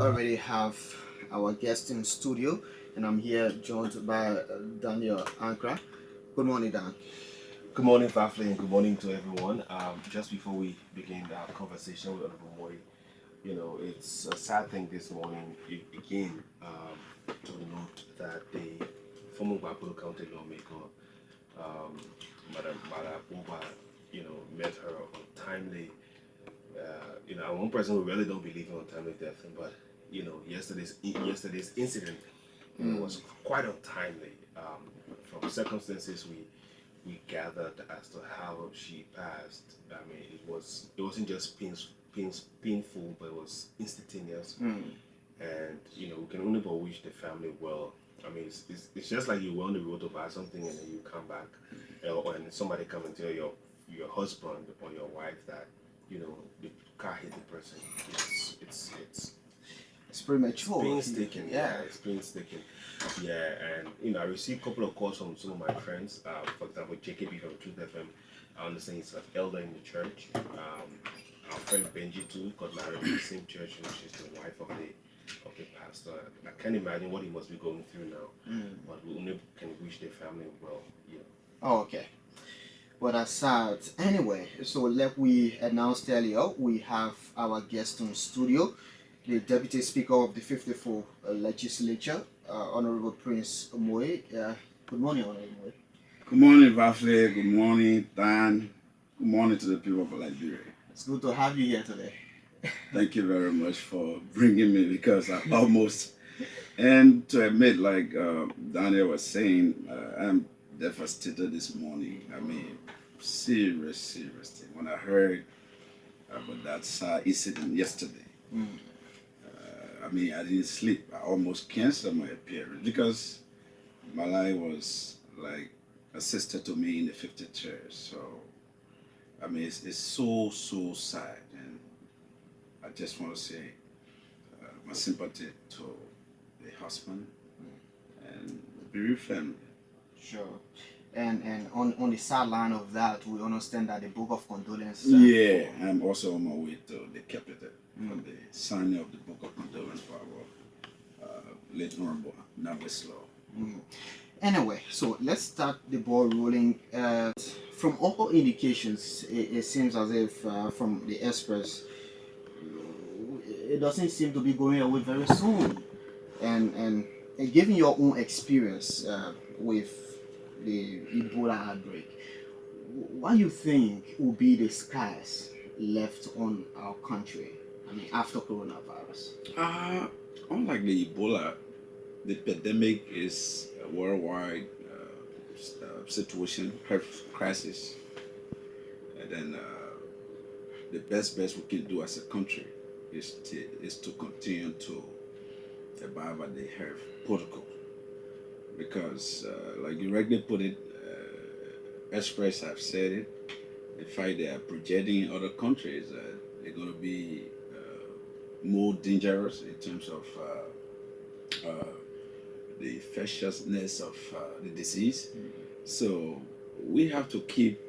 already have our guest in studio, and I'm here joined by Daniel Ankra. Good morning, Dan. Good morning, Fafli, and good morning to everyone. Just before we begin our conversation with Honorable Moye, it's a sad thing this morning again to note that the former Bapulo County lawmaker, um, Madam Mara met her untimely. I'm one person who really don't believe in untimely death, but yesterday's incident, was quite untimely. From circumstances we gathered as to how she passed. I mean, it wasn't just painful, but it was instantaneous. And we can only but wish the family well. I mean, it's just like you were on the road to buy something and then you come back, and somebody come and tell your husband or your wife that the car hit the person. It's premature. Painstaking. Yeah, it's painstaking. Yeah, and I received a couple of calls from some of my friends. For example, JKB from Truth FM. I understand he's an elder in the church. Our friend Benji too got married in the same church, and she's the wife of the pastor. I can't imagine what he must be going through now. But we only can wish the family well. Oh, okay. Well, that's sad. Anyway, so like we announced earlier, we have our guest in studio, the Deputy Speaker of the 54th Legislature, Honorable Prince Moye. Good morning, Honorable Moye. Good morning, Vafle. Good morning, Dan. Good morning to the people of Liberia. It's good to have you here today. Thank you very much for bringing me because I almost, and to admit, like Daniel was saying, I'm devastated this morning. I mean, serious thing. When I heard about that incident yesterday, I mean, I didn't sleep. I almost canceled my appearance because Malai was like a sister to me in the 50th church. So, I mean, it's so sad. And I just want to say my sympathy to the husband and the bereaved family. Sure. And on the sideline of that, we understand that the book of condolence. Yeah, I'm also on my way to the capital for the signing of the book of condolence for our late honorable Nabeslo. Anyway, so let's start the ball rolling. From all indications, it seems as if from the experts, it doesn't seem to be going away very soon. And given your own experience with the Ebola outbreak, what do you think will be the scars left on our country? I mean, after coronavirus. Unlike the Ebola, the pandemic is a worldwide situation, health crisis, and then the best we can do as a country is to continue to abide by the health protocol, because like you rightly put it, experts have said it. In fact, they are projecting other countries that they're going to be more dangerous in terms of the infectiousness of the disease. So we have to keep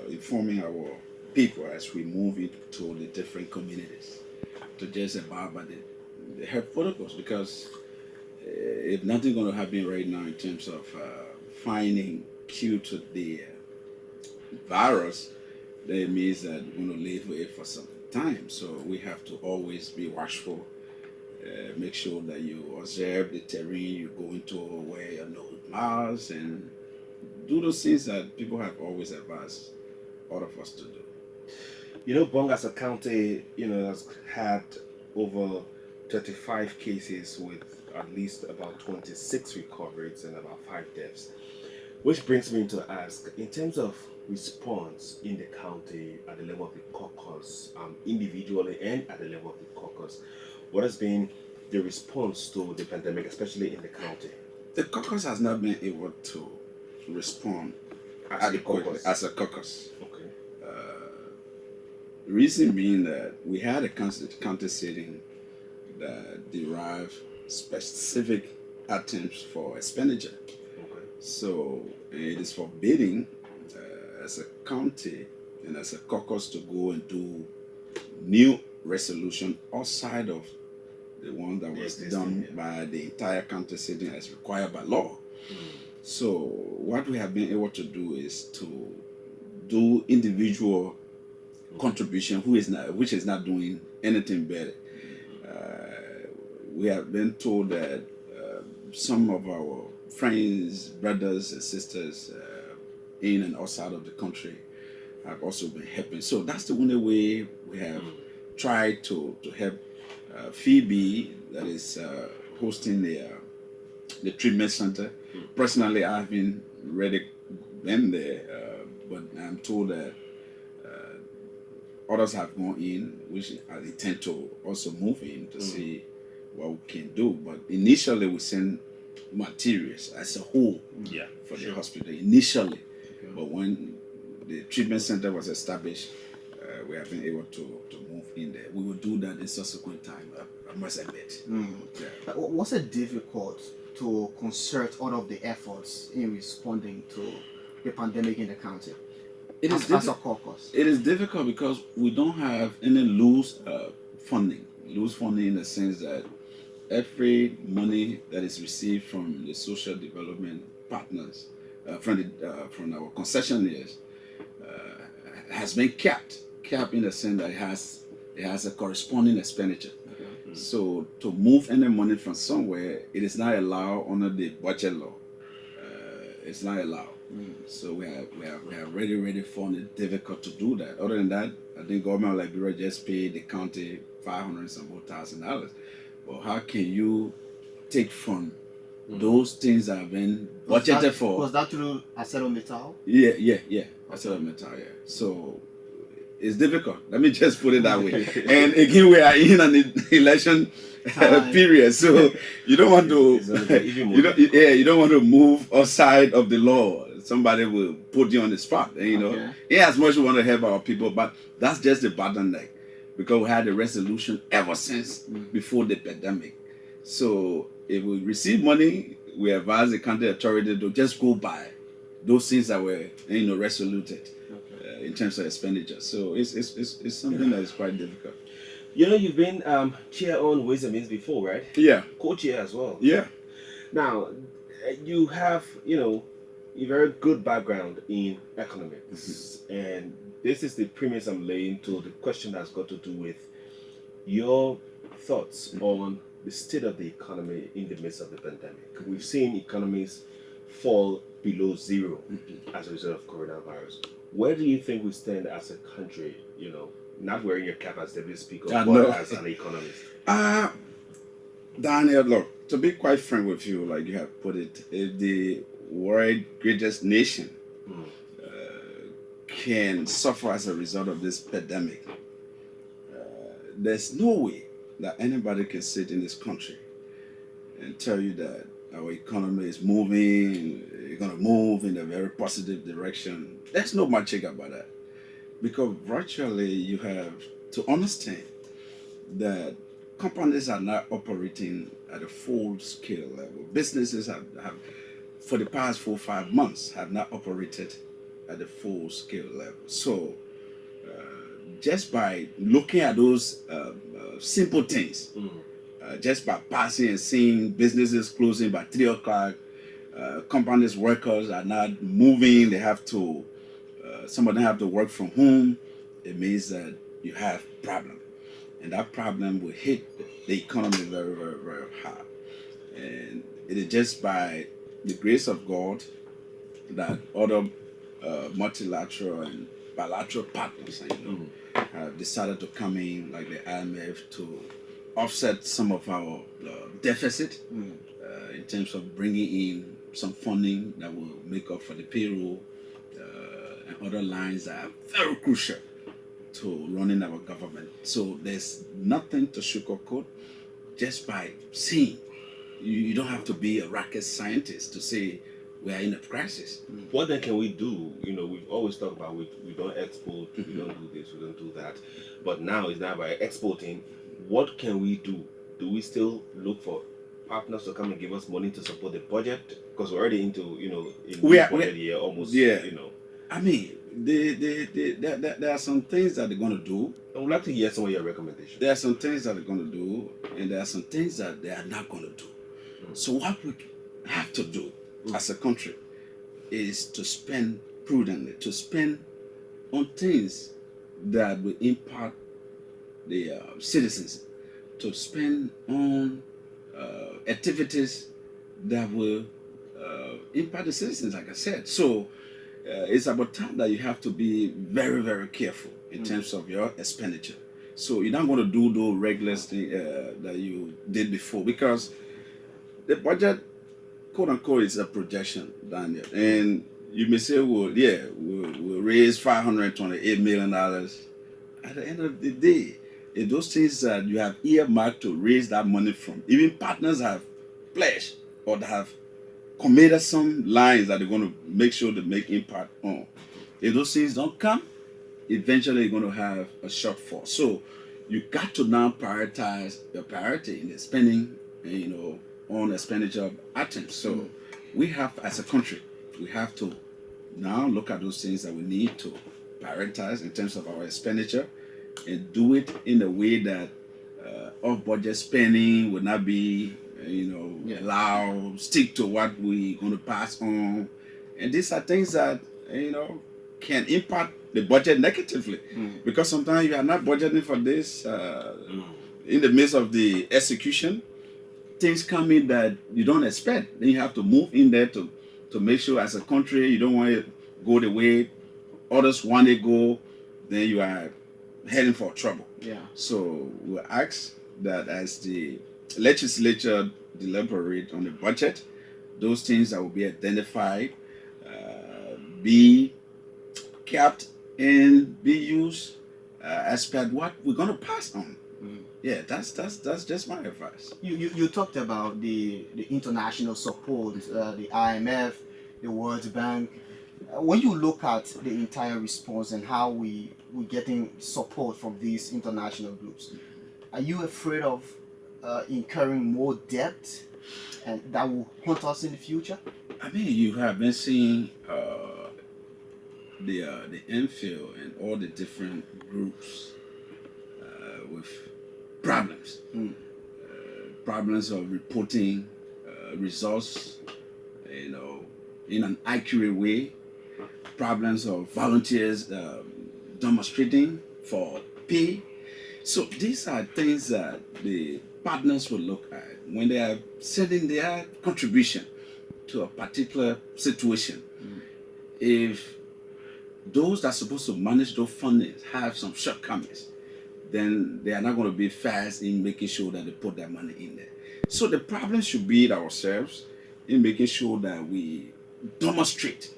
informing our people as we move into the different communities to just abide by the health protocols, because if nothing going to happen right now in terms of finding cure to the virus, that means that we're going to live with it for some time. So we have to always be watchful. Make sure that you observe the terrain you go into, wear your nose mask, and do those things that people have always advised all of us to do. Bongas County, has had over 35 cases with at least about 26 recoveries and about 5 deaths. Which brings me to ask, in terms of response in the county at the level of the caucus, individually and at the level of the caucus, what has been the response to the pandemic, especially in the county? The caucus has not been able to respond As the caucus. as a caucus. Okay. The reason being that we had a county sitting that derived specific items for expenditure. Okay. So it is forbidding as a county and as a caucus to go and do new resolution outside of the one that was Existing, done yeah. by the entire county sitting as required by law. So what we have been able to do is to do individual contribution which is not doing anything better. We have been told that some of our friends, brothers and sisters in and outside of the country have also been helping. So that's the only way we have tried to help Phoebe, that is hosting the treatment center. Personally, I've been there, but I'm told that others have gone in, which I intend to also move in to see what we can do. But initially, we send materials as a whole Yeah, for the sure. hospital initially. But when the treatment center was established, we have been able to move in there. We will do that in subsequent time, I must admit. Yeah. Was it difficult to concert all of the efforts in responding to the pandemic in the county? It is As a caucus. It is difficult because we don't have any loose funding. Loose funding in the sense that every money that is received from the social development partners, from our concessionaires, has been kept in the sense that it has a corresponding expenditure. So to move any money from somewhere, it is not allowed under the budget law. It's not allowed. So we have really found it difficult to do that. Other than that, I think government of Liberia just paid the county $500,000. But how can you take from those things that have been budgeted for? Was that through Asset Metal? Yeah. Asset Metal, yeah. So it's difficult. Let me just put it that way. And again, we are in an election period, so you don't want to you don't want to move outside of the law. Somebody will put you on the spot, and, as much as we want to help our people, but that's just the bottleneck, because we had a resolution ever since before the pandemic. So if we receive money, we advise the county authority to just go by those things that were resoluted in terms of expenditure. So it's something that is quite difficult. You've been chair on Ways and Means before, right? Yeah. Co-chair as well. Yeah. Now, you have, a very good background in economics. And this is the premise I'm laying to the question that's got to do with your thoughts on the state of the economy in the midst of the pandemic. We've seen economies fall below zero as a result of coronavirus. Where do you think we stand as a country, not wearing your cap as Deputy Speaker, but as an economist? Daniel, look, to be quite frank with you, like you have put it, if the world greatest nation can suffer as a result of this pandemic, there's no way that anybody can sit in this country and tell you that our economy is moving, you're going to move in a very positive direction. There's no magic about that. Because virtually you have to understand that companies are not operating at a full scale level. Businesses have for the past 4 or 5 months, have not operated at a full scale level. So just by looking at those simple things, just by passing and seeing businesses closing by 3 o'clock, companies' workers are not moving, they have to, some of them have to work from home, it means that you have a problem. And that problem will hit the economy very, very, very hard. And it is just by the grace of God that other multilateral and bilateral partners have decided to come in, like the IMF, to offset some of our deficit in terms of bringing in some funding that will make up for the payroll and other lines that are very crucial to running our government. So there's nothing to sugarcoat. Just by seeing, you don't have to be a rocket scientist to say we are in a crisis. What then can we do? We've always talked about we don't export, we don't do this, we don't do that. But now it's not by exporting. What can we do? Do we still look for partners to come and give us money to support the budget? Because we're already into, budget year almost, I mean, there are some things that they're going to do I would like to hear some of your recommendations. There are some things that they're going to do, and there are some things that they are not going to do. So what we have to do as a country is to spend prudently, to spend on things that will impact the citizens, to spend on activities that will impact the citizens, like I said. So it's about time that you have to be very, very careful in terms of your expenditure. So you're not going to do those regular things that you did before, because the budget, quote unquote, is a projection, Daniel. And you may say, well, yeah, we'll raise $528 million. At the end of the day, if those things that you have earmarked to raise that money from, even partners have pledged or have committed some lines that they're going to make sure to make impact on. If those things don't come, eventually you're going to have a shortfall. So you got to now prioritize your priority in the spending, on expenditure of items. So we have, as a country, we have to now look at those things that we need to prioritize in terms of our expenditure, and do it in a way that off-budget spending will not be, allowed, stick to what we're going to pass on. And these are things that, can impact the budget negatively. Because sometimes you are not budgeting for this in the midst of the execution. Things come in that you don't expect. Then you have to move in there to make sure, as a country, you don't want to go the way others want to go. Then you are heading for trouble. Yeah. So we ask that as the legislature deliberate on the budget, those things that will be identified be kept and be used as per what we're going to pass on. Yeah, that's just my advice. You talked about the international support, the IMF, the World Bank. When you look at the entire response and how we're getting support from these international groups, are you afraid of incurring more debt and that will haunt us in the future? I mean, you have been seeing the infill and all the different groups with problems. Problems of reporting results, in an accurate way. Problems of volunteers demonstrating for pay. So these are things that the partners will look at when they are sending their contribution to a particular situation. If those that are supposed to manage those fundings have some shortcomings, then they are not going to be fast in making sure that they put their money in there. So the problem should be ourselves in making sure that we demonstrate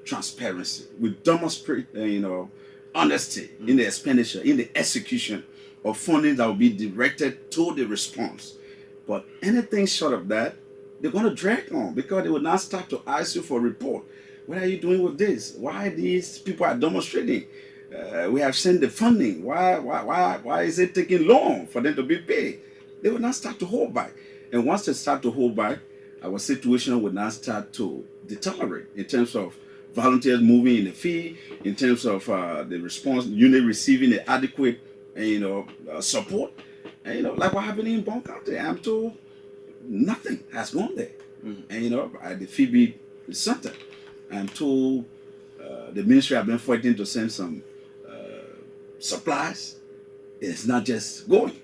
transparency, we demonstrate, honesty in the expenditure, in the execution of funding that will be directed to the response. But anything short of that, they're going to drag on, because they will now start to ask you for a report. What are you doing with this? Why these people are demonstrating? We have sent the funding. Why is it taking long for them to be paid? They will now start to hold back. And once they start to hold back, our situation will now start to deteriorate in terms of volunteers moving in the field, in terms of the response unit receiving the adequate, support. And, like what happened in Bon County, I'm told nothing has gone there. And, at the Phoebe Center, I'm told the ministry have been fighting to send some supplies. It's not just going.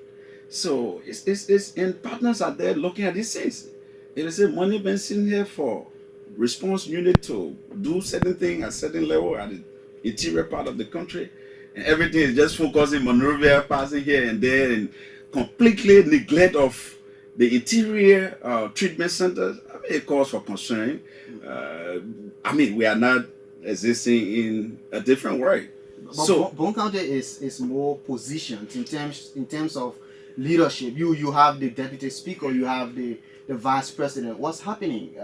So it's and partners are there looking at these things. It is a money been sitting here for response unit to do certain things at certain level at the interior part of the country, and everything is just focusing Monrovia, passing here and there, and completely neglect of the interior treatment centers. I mean, it calls for concern. We are not existing in a different world. But So Bon County is more positioned in terms of leadership. You have the deputy speaker, you have the vice president. What's happening?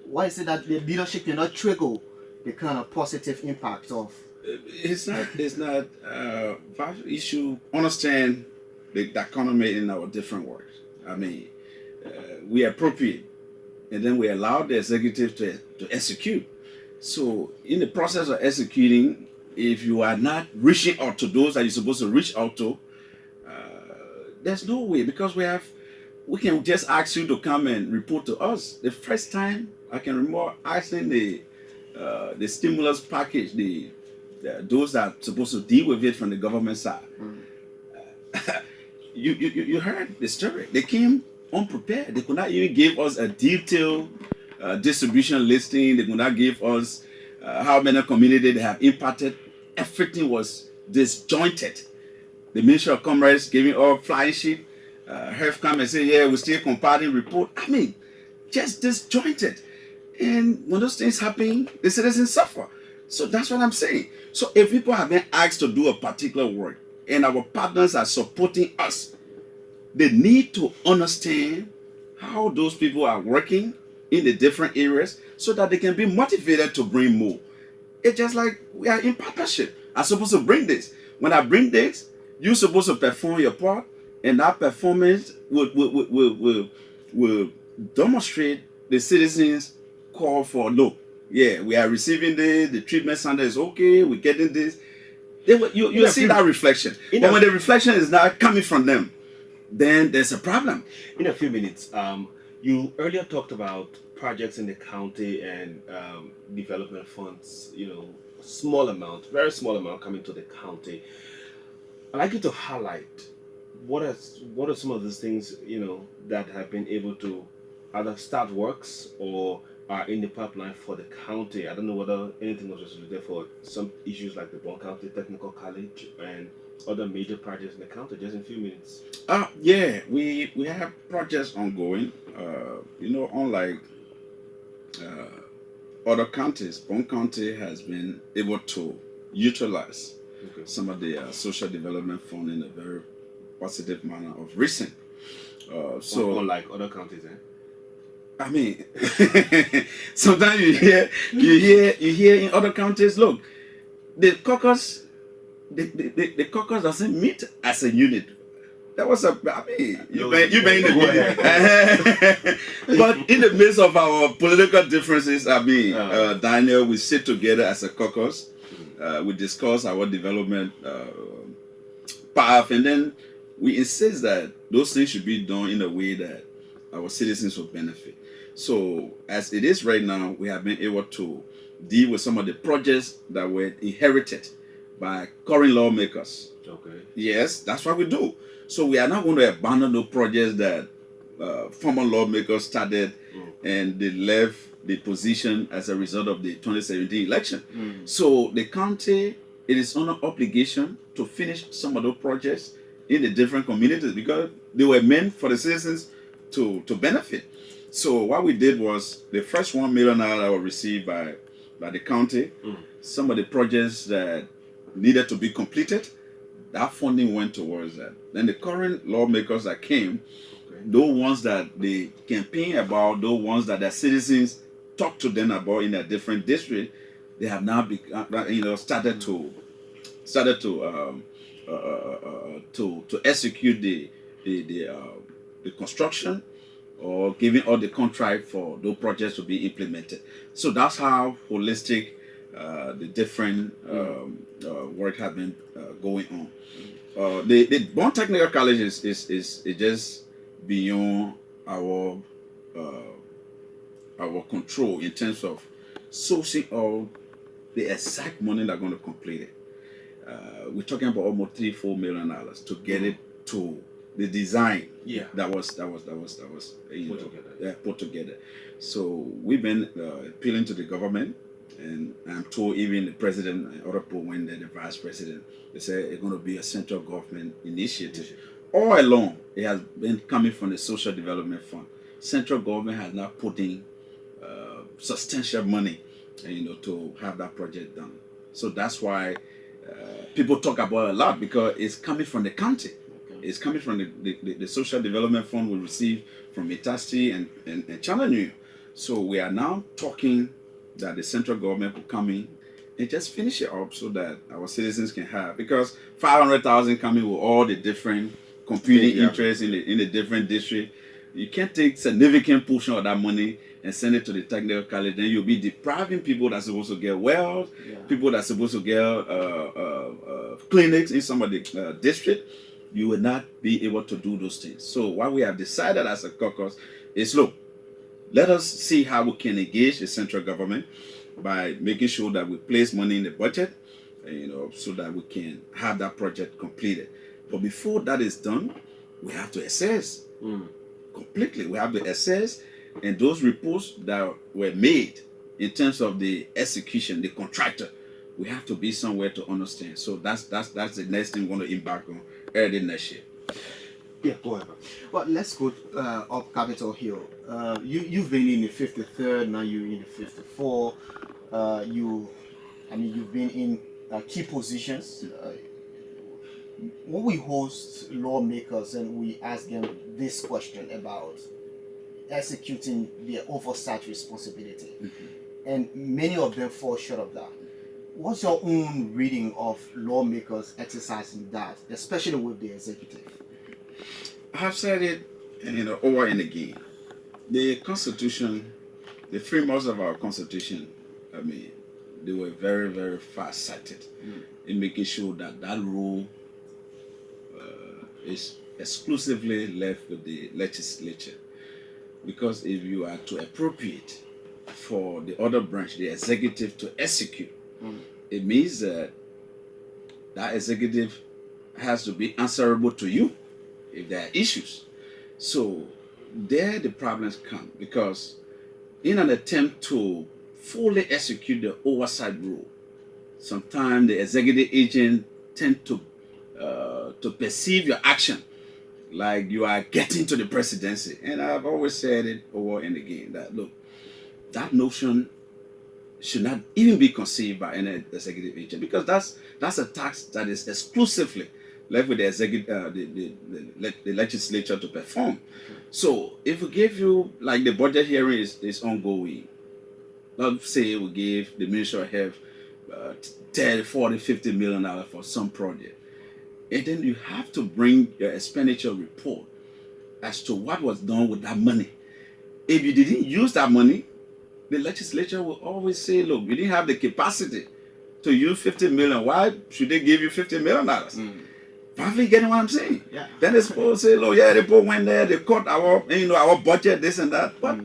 Why is it that the leadership cannot trigger the kind of positive impact of? it's not issue. Understand the economy in our different worlds. I mean, we appropriate, and then we allow the executive to execute. So in the process of executing, if you are not reaching out to those that you're supposed to reach out to, there's no way, because we can just ask you to come and report to us. The first time I can remember asking the stimulus package, those that are supposed to deal with it from the government side. You heard the story. They came unprepared. They could not even give us a detailed distribution listing. They could not give us how many communities they have impacted. Everything was disjointed. The Ministry of Commerce giving all flying sheet. Have come and say, yeah, we're still compiling report. I mean, just disjointed. And when those things happen, the citizens suffer. So that's what I'm saying. So if people have been asked to do a particular work and our partners are supporting us, they need to understand how those people are working in the different areas so that they can be motivated to bring more. It's just like we are in partnership. I'm supposed to bring this. When I bring this, you're supposed to perform your part, and that performance will demonstrate the citizens' call for, look, yeah, we are receiving this, the treatment center is okay, we're getting this. You see that reflection. But when the reflection is not coming from them, then there's a problem. In a few minutes, you earlier talked about projects in the county and development funds, small amount, very small amount coming to the county. I'd like you to highlight what are some of those things, that have been able to either start works or are in the pipeline for the county. I don't know whether anything was just there for some issues like the Bon County Technical College and other major projects in the county. Just in a few minutes. Yeah, we have projects ongoing. Unlike other counties, Bon County has been able to utilize some of the social development fund in a very positive manner of recent. So unlike other counties, I mean, sometimes you hear in other counties, look, the caucus doesn't meet as a unit. That was you've been in the but in the midst of our political differences, Daniel, we sit together as a caucus. We discuss our development path, and then we insist that those things should be done in a way that our citizens will benefit. So as it is right now, we have been able to deal with some of the projects that were inherited by current lawmakers. Okay. Yes, that's what we do. So we are not going to abandon the projects that former lawmakers started and they left the position as a result of the 2017 election. So the county, it is on an obligation to finish some of those projects in the different communities because they were meant for the citizens to benefit. So what we did was the first $1 million that was received by the county, some of the projects that needed to be completed, that funding went towards that. Then the current lawmakers that came, those ones that they campaign about, those ones that the citizens talk to them about in their different districts, they have now started to execute the construction or giving all the contract for those projects to be implemented. So that's how holistic the different work has been going on. The Bon Technical College is just beyond our control in terms of sourcing all the exact money they're going to complete it. We're talking about almost $3-4 million to get it to the design that was put together. So we've been appealing to the government, and I'm told even the president and other people when they're the vice president, they say it's going to be a central government initiative. All along, it has been coming from the Social Development Fund. Central government has not put in substantial money, to have that project done. So that's why people talk about it a lot because it's coming from the county. It's coming from the Social Development Fund we receive from Itasti and Channel New. So we are now talking that the central government will come in and just finish it up so that our citizens can have, because 500,000 coming with all the different competing interests in the different districts. You can't take significant portion of that money and send it to the technical college, then you'll be depriving people that's supposed to get wells, people that's supposed to get clinics in some of the district. You will not be able to do those things. So what we have decided as a caucus is, look, let us see how we can engage the central government by making sure that we place money in the budget, so that we can have that project completed. But before that is done, we have to assess completely. We have to assess, and those reports that were made in terms of the execution, the contractor, we have to be somewhere to understand. So that's the next thing we want to embark on early next year. Yeah, go ahead. Well, let's go up Capitol Hill. You've been in the 53rd, now you're in the 54. You've been in key positions. When we host lawmakers and we ask them this question about executing their oversight responsibility, and many of them fall short of that. What's your own reading of lawmakers exercising that, especially with the executive? I have said it, over and again. The Constitution, the framers of our Constitution, they were very, very far-sighted in making sure that that role is exclusively left with the legislature. Because if you are to appropriate for the other branch, the executive, to execute, it means that that executive has to be answerable to you if there are issues. So there the problems come, because in an attempt to fully execute the oversight role, sometimes the executive agent tend to perceive your action like you are getting to the presidency. And I've always said it over and again that, look, that notion should not even be conceived by any executive agent, because that's a task that is exclusively left with the executive, the legislature to perform. So if we give you, like, the budget hearing is ongoing, let's say we give the Ministry of Health 30, 40, 50 million dollars for some project, and then you have to bring your expenditure report as to what was done with that money. If you didn't use that money, the legislature will always say, look, you didn't have the capacity to use 50 million. Why should they give you $50 million? Probably getting what I'm saying. Yeah. Then they're supposed to say, look, yeah, the board went there, they cut our budget, this and that. But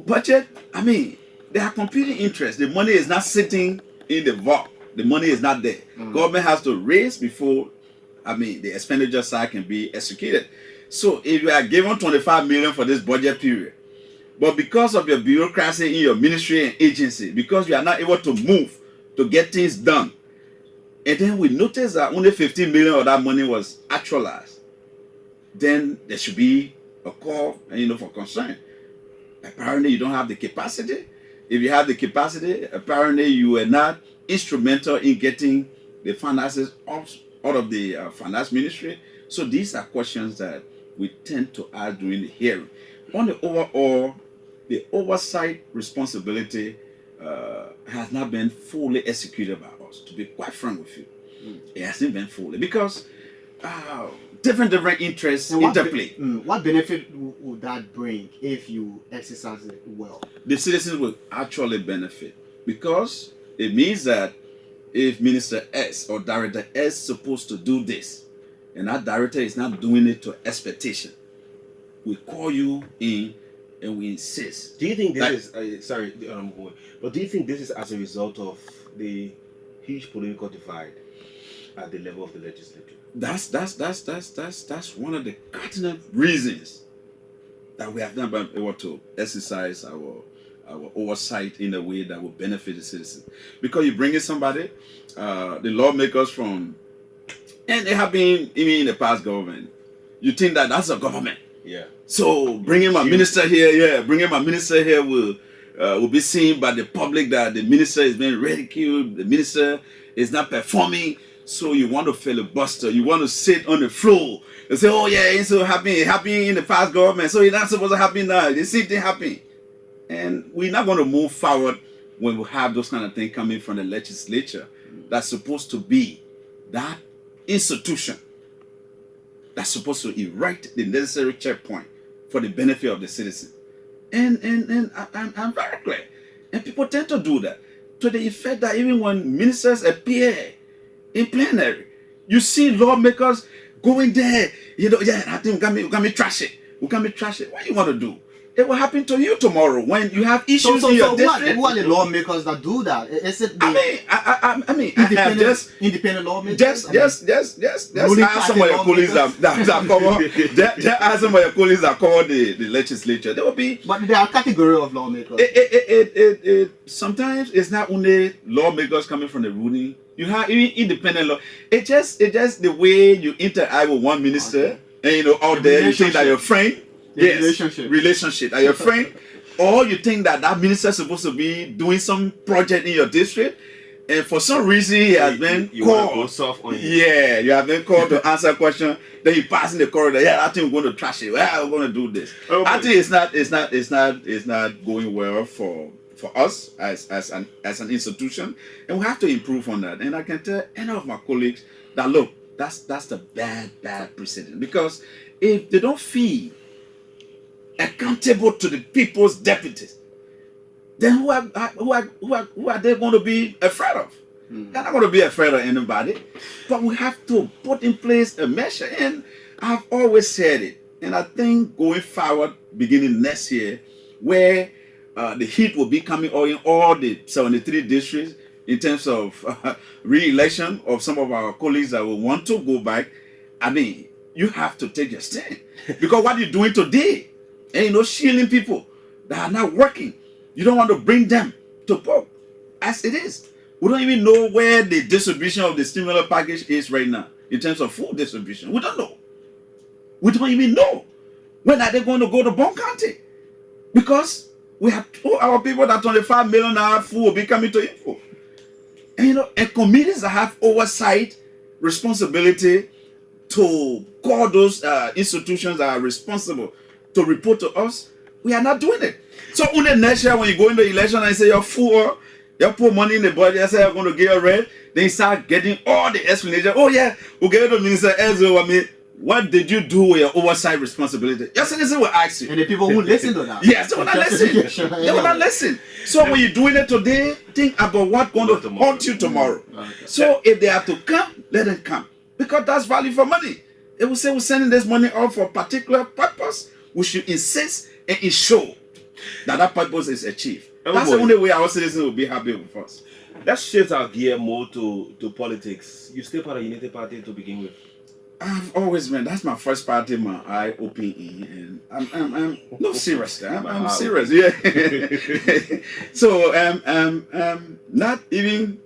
budget, there are competing interests. The money is not sitting in the vault. The money is not there. Government has to raise before the expenditure side can be executed. So if you are given 25 million for this budget period, but because of your bureaucracy in your ministry and agency, because you are not able to move to get things done, and then we notice that only 15 million of that money was actualized, then there should be a call, for concern. Apparently you don't have the capacity. If you have the capacity, apparently you were not instrumental in getting the finances out of the finance ministry. So these are questions that we tend to ask during the hearing. On the overall, the oversight responsibility has not been fully executed by us, to be quite frank with you. It hasn't been fully, because different interests interplay. What benefit would that bring if you exercise it well? The citizens will actually benefit, because it means that if Minister S or Director S is supposed to do this, and that director is not doing it to expectation, we call you in and we insist. Do you think this is but do you think this is as a result of the huge political divide at the level of the legislature? That's one of the cardinal reasons that we have not been able to exercise our oversight in a way that will benefit the citizens. Because you bring in somebody, the lawmakers from, and they have been even in the past government. You think that that's a government. Yeah. So bringing my minister here, will be seen by the public that the minister is being ridiculed, the minister is not performing. So you want to filibuster, you want to sit on the floor and say, oh yeah, it's so happy in the past government, so it's not supposed to happen now. The same thing happen. And we're not going to move forward when we have those kind of things coming from the legislature. That's supposed to be that institution that's supposed to erect the necessary checkpoint for the benefit of the citizen. I'm very clear. And people tend to do that to the effect that even when ministers appear in plenary, you see lawmakers going there, yeah, I think we can be trash it. We can be trash it. What do you want to do? It will happen to you tomorrow when you have issues in your district. Who are the lawmakers that do that? Is it the I mean, independent lawmakers? Just ask some of your colleagues that cover. Just ask some of your colleagues that cover the legislature. There will be. But there are category of lawmakers. Sometimes it's not only lawmakers coming from the ruling. You have even independent law. It's just the way you interact with one minister, and out there you think that your friend. Yes, relationship. Are your friend, or you think that minister is supposed to be doing some project in your district, and for some reason he has been called. Yeah, you have been called to answer a question. Then you pass in the corridor. Yeah, I think we're going to trash it. Well, we're going to do this. I think it's not going well for us as an institution, and we have to improve on that. And I can tell any of my colleagues that look, that's the bad precedent, because if they don't feel accountable to the people's deputies, then who are they going to be afraid of? They're not going to be afraid of anybody. But we have to put in place a measure, and I've always said it, and I think going forward, beginning next year, where the heat will be coming on in all the 73 districts in terms of re-election of some of our colleagues that will want to go back. I mean, you have to take your stand, because what you're doing today, and shielding people that are not working, you don't want to bring them to vote as it is. We don't even know where the distribution of the stimulus package is right now in terms of food distribution. We don't know. We don't even know when are they going to go to Bon County, because we have told our people that 25 million food will be coming to info. And committees that have oversight responsibility to call those institutions that are responsible to report to us, we are not doing it. So only next year when you go into election and say you're full, you put money in the budget, you say you're going to get your rent, then you start getting all the explanation. Oh yeah, we'll get to Minister Ezra. I mean, what did you do with your oversight responsibility? Your citizen will ask you. And the people who listen to that. Yes, they will not listen. They will not listen. So when you're doing it today, think about what's going to haunt you tomorrow. Okay. So if they have to come, let them come. Because that's value for money. They will say we're sending this money out for a particular purpose. We should insist and ensure that purpose is achieved. That's the only way our citizens will be happy with us. Let's shift our gear more to politics. You still part of Unity Party to begin with? I've always been. That's my first party, my eye open in, and I'm no seriously. I'm serious. Yeah. So not even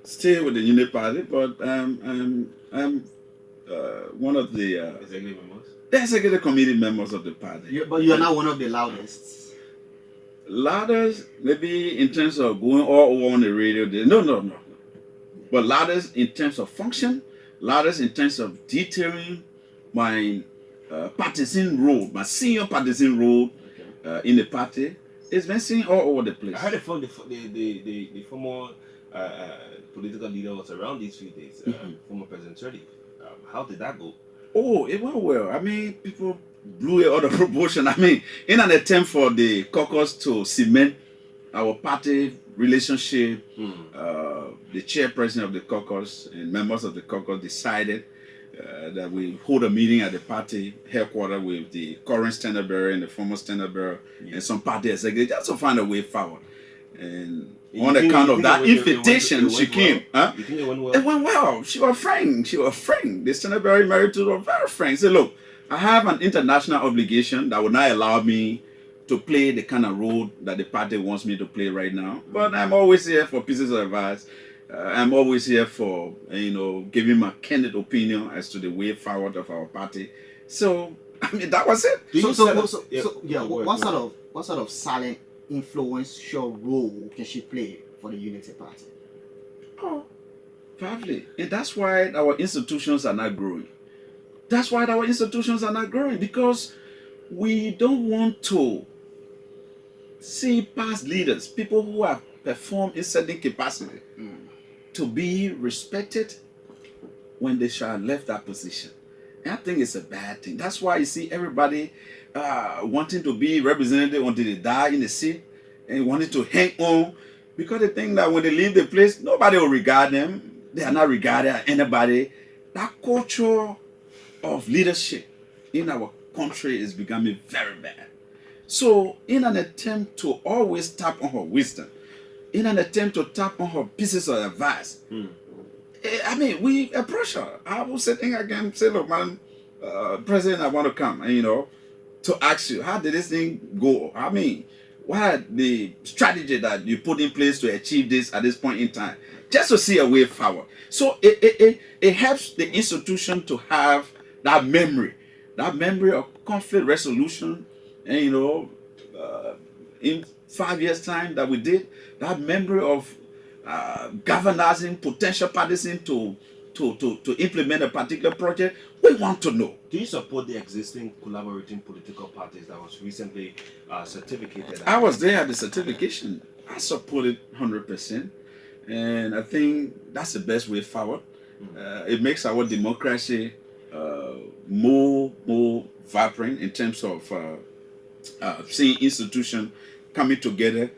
stay with the Unity Party, but I'm one of the executive members. The executive committee members of the party. But you are not one of the loudest. Loudest, maybe in terms of going all over on the radio. No. But loudest in terms of function, loudest in terms of detailing my partisan role, my senior partisan role in the party. It's been seen all over the place. I heard the former political leader was around these few days, former President Sirleaf. How did that go? Oh, it went well. I mean, people blew it out of proportion. I mean, in an attempt for the caucus to cement our party relationship, the chairperson of the caucus and members of the caucus decided that we hold a meeting at the party headquarters with the current standard bearer and the former standard bearer and some party executives just to find a way forward. And on account of that invitation, she came. Huh? You think it went well? It went well. She was frank. The standard bearer married to her very frank. Say, look, I have an international obligation that will not allow me to play the kind of role that the party wants me to play right now. But I'm always here for pieces of advice. I'm always here for giving my candid opinion as to the way forward of our party. So I mean that was it. What sort of silent influential role can she play for the Unity Party? Oh, probably, and that's why our institutions are not growing. Because we don't want to see past leaders, people who have performed in certain capacity, to be respected when they shall have left that position. And I think it's a bad thing. That's why you see everybody wanting to be representative until they die in the seat and wanting to hang on because they think that when they leave the place, nobody will regard them. They are not regarded as anybody. That culture of leadership in our country is becoming very bad. So, in an attempt to always tap on her wisdom, in an attempt to tap on her pieces of advice, I mean, we approach her. I was sitting again, say, look, man, President, I want to come, and to ask you, how did this thing go? I mean, what are the strategy that you put in place to achieve this at this point in time? Just to see a way forward. So it helps the institution to have that memory of conflict resolution, and in 5 years' time that we did, that memory of galvanizing potential partisans to implement a particular project. We want to know. Do you support the existing collaborating political parties that was recently certificated? I was there at the certification. I support it 100%. And I think that's the best way forward. It makes our democracy more vibrant in terms of seeing institutions coming together,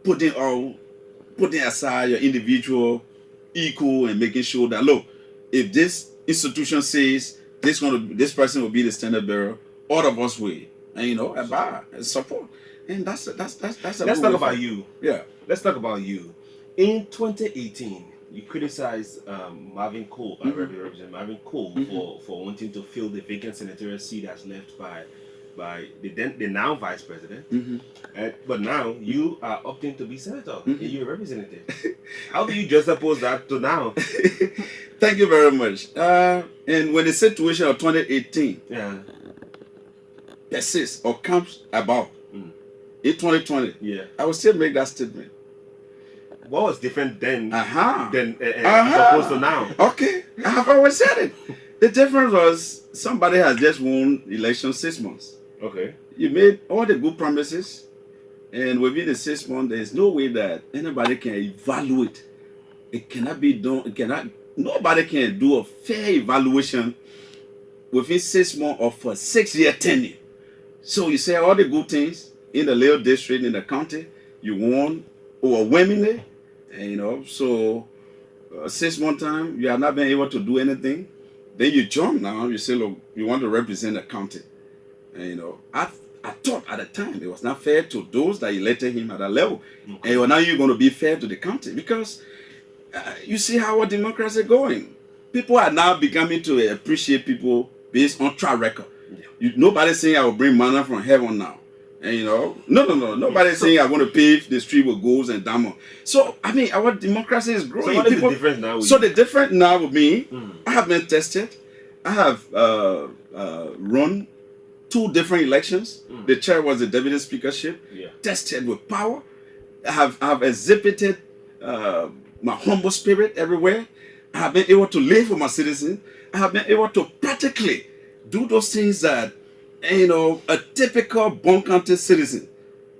putting aside your individual ego and making sure that, look, if this institution says this person will be the standard bearer, all of us will, and abide and support. And that's a Let's good talk way about you. Yeah. Let's talk about you. In 2018, you criticized Marvin Cole, Representative Marvin Cole, for wanting to fill the vacant senatorial seat as left by the now vice president. But now you are opting to be senator. You're a representative. How do you just oppose that to now? Thank you very much. And when the situation of 2018 persists or comes about in 2020, I will still make that statement. What was different then as opposed to now? Okay, I have always said it. The difference was somebody has just won election 6 months. Okay. You made all the good promises, and within the 6 months, there is no way that anybody can evaluate. It cannot be done. Nobody can do a fair evaluation within 6 months of a 6-year tenure. So you say all the good things in the little district, in the county, you won overwhelmingly, and so 6 months time, you have not been able to do anything. Then you jump now, you say, look, you want to represent the county. And, I thought at the time it was not fair to those that elected him at that level. And now you're going to be fair to the county because you see how our democracy is going. People are now becoming to appreciate people based on track record. Nobody's saying I will bring manna from heaven now. And no. Nobody's saying I want to pave the street with gold and diamond. So I mean, our democracy is growing. So what is the difference now? The difference now with me, I have been tested. I have run 2 different elections. The chair was the deputy speakership. Tested with power. I have exhibited my humble spirit everywhere. I have been able to live for my citizens. I have been able to practically do those things that a typical Bon County citizen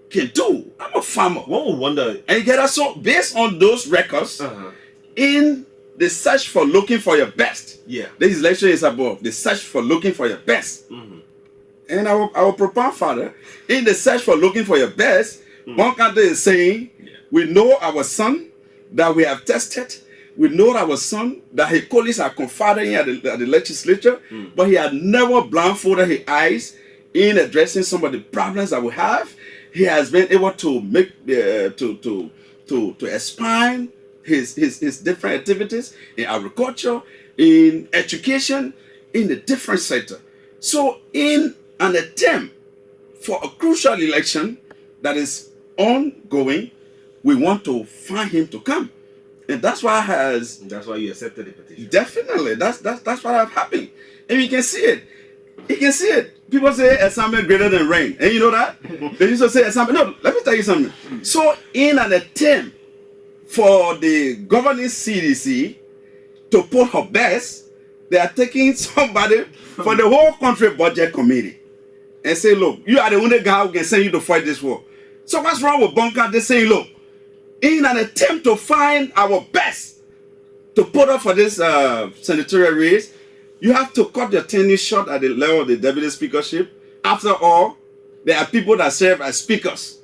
can do. I'm a farmer. One would wonder. And you get that. So based on those records, in the search for looking for your best, this election is above the search for looking for your best. And our profound father, in the search for looking for your best, Bon County is saying, we know our son that we have tested. We know our son that his colleagues are confiding at the legislature, but he had never blindfolded his eyes in addressing some of the problems that we have. He has been able to make to expand his different activities in agriculture, in education, in the different sector. So in an attempt for a crucial election that is ongoing, we want to find him to come. And that's why you accepted the petition. Definitely. That's what have happened. And you can see it. You can see it. People say assignment greater than rain. And you know that? They used to say assignment. No, let me tell you something. So in an attempt for the governing CDC to put her best, they are taking somebody for the whole country budget committee and say, look, you are the only guy who can send you to fight this war. So what's wrong with Bunker? They say, look, in an attempt to find our best to put up for this senatorial race, You have to cut your tenure short at the level of the deputy speakership. After all, there are people that serve as speakers.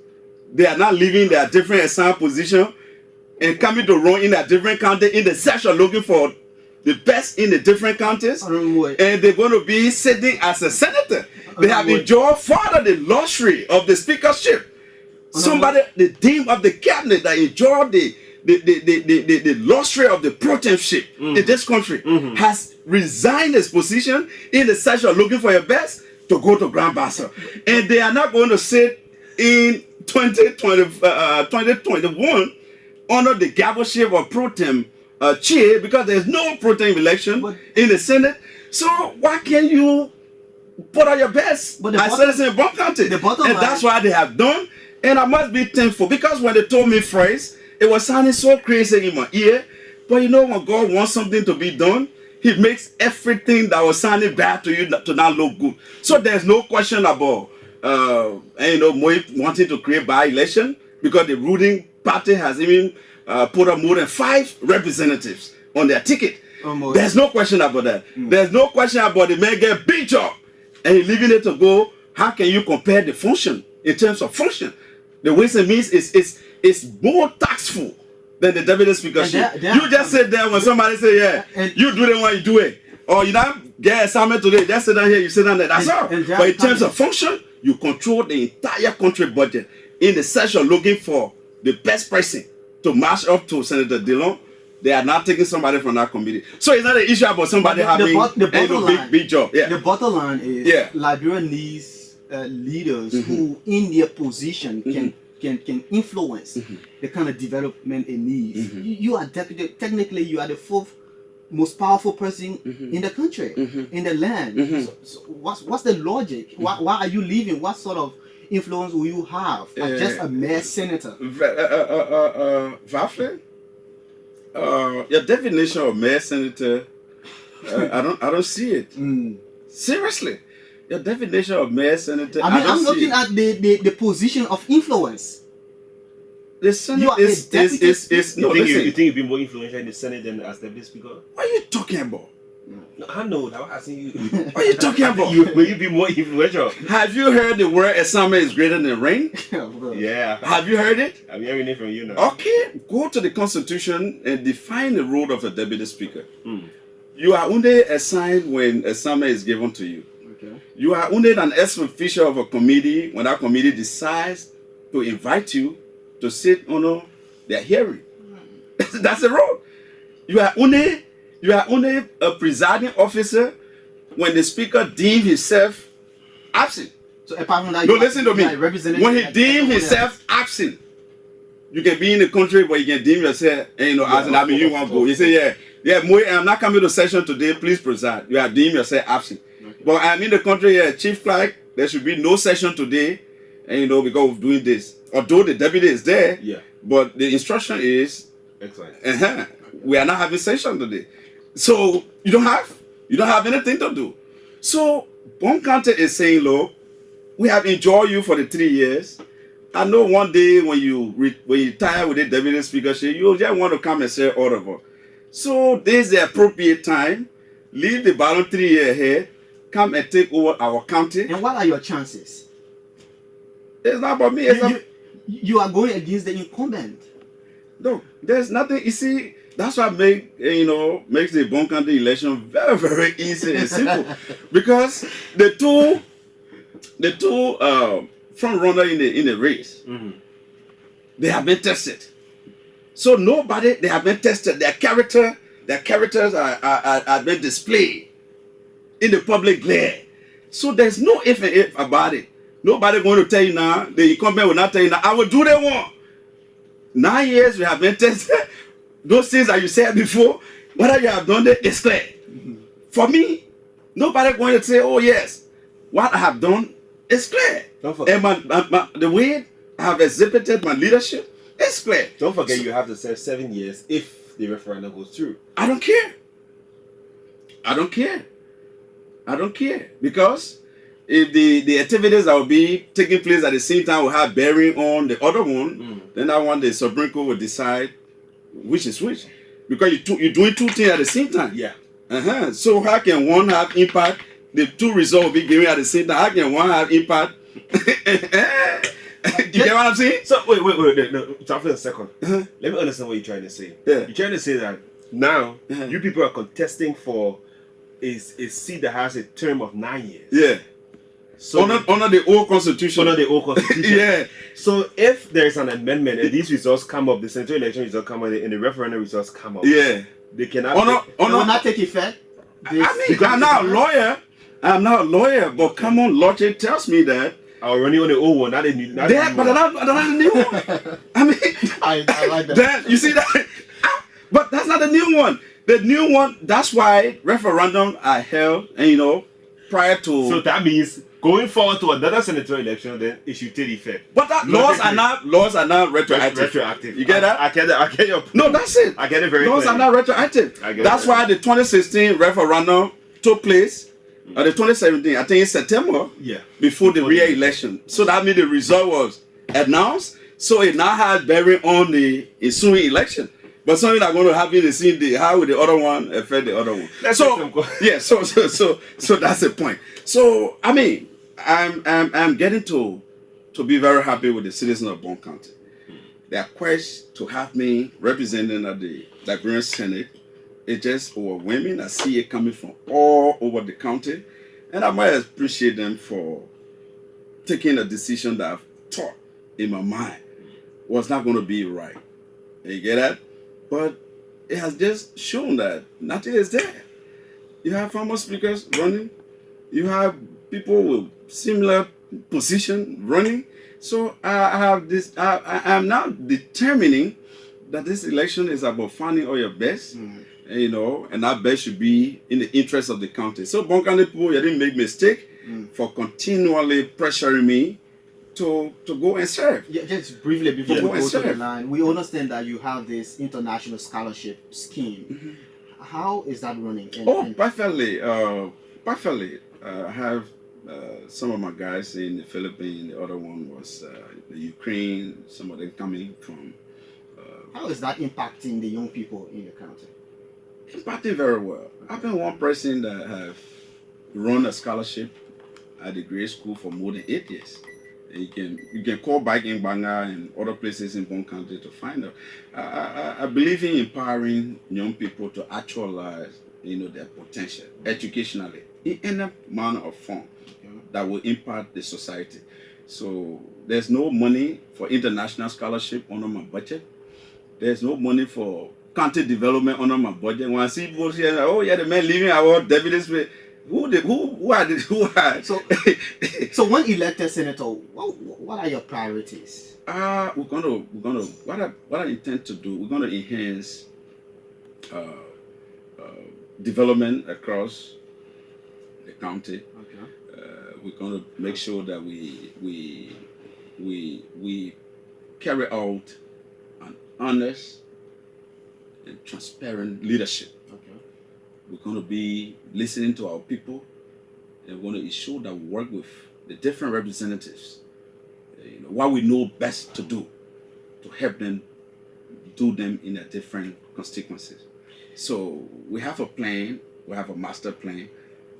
They are not leaving their different assigned position and coming to run in a different county in the session looking for the best in the different counties. And they're going to be sitting as a senator. They have enjoyed further the luxury of the speakership. Somebody, the dean of the cabinet that enjoyed the luxury of the protectorship in this country has resigned his position in the session looking for your best to go to Grand Bassa. And they are not going to sit in 2021 under the governorship of pro tem chair because there's no pro tem election in the Senate. So why can't you put out your best as citizen in Bon County? And that's why they have done. And I must be thankful because when they told me first, it was sounding so crazy in my ear. But you know, when God wants something to be done, He makes everything that was sounding bad to you to not look good. So there's no question about Moye wanting to create by-election because the ruling party has even put up more than 5 representatives on their ticket. There's no question about that. There's no question about the man get big job and he leaving it to go. How can you compare the function in terms of function? The ways and means is more taxful than the deputy speakership. You just sit there when somebody say, yeah, you do the one you do it. Or you don't get assignment today, just sit down here, you sit down there. That's all. But in terms of function, you control the entire country budget in the session looking for the best person to match up to Senator Dillon. They are not taking somebody from that committee. So it's not an issue about somebody having a big job. Yeah. The bottom line is Liberia needs leaders who in their position can influence the kind of development it needs. You are technically you are the 4th most powerful person in the country, in the land. So what's the logic? Why are you leaving? What sort of influence will you have as just a mere senator? Vafle, your definition of mayor senator, I don't see it. Seriously, your definition of mayor senator. I'm looking at the position of influence. The Senate is no. You think you've been more influential in the Senate than as deputy speaker? What are you talking about? No, I know. I was asking you. What are you talking about? Will you be more influential? Have you heard the word assignment is greater than rain? Yeah. Have you heard it? I'm hearing it from you now. Okay, go to the Constitution and define the role of a deputy speaker. You are only assigned when assignment is given to you. Okay. You are only an ex officio of a committee when that committee decides to invite you to sit on their hearing. That's the role. You are only a presiding officer when the speaker deems himself absent. So apart from that, no, listen to me. When he deems himself absent, you can be in the country, but you can deem yourself, you want to go. You say, Moye, I'm not coming to session today. Please preside. You are deemed yourself absent. Okay. But I'm in the country, chief clerk. There should be no session today, and because of doing this. Although the deputy is there, but the instruction is, we are not having session today. So you don't have anything to do. So Bon County is saying, look, we have enjoyed you for the 3 years. I know one day when you retire with the deputy speakership, you just want to come and say all of us. So this is the appropriate time. Leave the ballot 3 years ahead. Come and take over our county. And what are your chances? It's not about me. You are going against the incumbent. No, there's nothing. You see, that's what makes the Bon County election very, very easy and simple. Because the two front runner in the race, they have been tested. So they have been tested. Their characters are been displayed in the public glare. So there's no if and if about it. Nobody going to tell you now. The incumbent will not tell you now. I will do the one. 9 years we have been tested. Those things that you said before, whether you have done it, it's clear. For me, nobody going to say, oh yes, what I have done is clear. Don't forget. And the way I have exhibited my leadership is clear. Don't forget you have to serve 7 years if the referendum goes through. I don't care. Because if the activities that will be taking place at the same time will have bearing on the other one, then I want the Supreme Court will decide which is which. Because you're doing 2 things at the same time. Yeah. So how can one have impact? The two results will be given at the same time. How can one have impact? You get what I'm saying? So wait, no, stop for a second. Let me understand what you're trying to say. Yeah. You're trying to say that now you people are contesting for a seat that has a term of 9 years. Yeah. So Under the old constitution. Under the old constitution. Yeah. So if there is an amendment and these results come up, the senatorial election results come up, and the referendum results come up, Yeah. they cannot. It will not take effect. I mean, I'm not a lawyer. I'm not a lawyer, but come on, logic tells me that. I'll run you on the old one, not the new. Not the new But one. not the new one. I mean, I like that. You see that? But that's not the new one. The new one, that's why referendum are held, and prior to. So that means going forward to another senatorial election, then it should take effect. But that laws are not retroactive. You get that? I get your. No, that's it. I get it very Laws clearly. are not retroactive. That's why the 2016 referendum took place. Or the 2017, I think in September. Yeah. Before the real election. So that means the result was announced. So it now has bearing on the ensuing election. But something that's going to happen the same day. How will the other one affect the other one? Yeah. So that's the point. So I mean, I'm getting to be very happy with the citizens of Bond County. Their quest to have me representing at the Liberian Senate. It's just overwhelming. I see it coming from all over the county. And I might appreciate them for taking a decision that I've thought in my mind was not going to be right. You get that? But it has just shown that nothing is there. You have former speakers running. You have people with similar position running. So I have this. I am now determining that this election is about finding all your best. And that best should be in the interest of the county. So, Bon County people, you didn't make mistake for continually pressuring me to go and serve. Yeah, just briefly before we go go and to the serve. line, we understand that you have this international scholarship scheme. How is that running? Perfectly. I have some of my guys in the Philippines. The other one was the Ukraine. Some of them coming from. How is that impacting the young people in the county? Impacting very well. I've been one person that have run a scholarship at the grade school for more than 8 years. And you can call back in Banga and other places in Bon County to find out. I believe in empowering young people to actualize their potential educationally in any manner or form that will impact the society. So there's no money for international scholarship under my budget. There's no money for county development under my budget. When I see people say, "Oh yeah, the man leaving our deputies," who are? So when elected senator, what are your priorities? We're gonna what I intend to do. We're gonna enhance development across the county. We're gonna make sure that we carry out an honest and transparent leadership. We're going to be listening to our people, and we're going to ensure that we work with the different representatives, what we know best to do to help them do them in their different constituencies. So we have a plan, we have a master plan,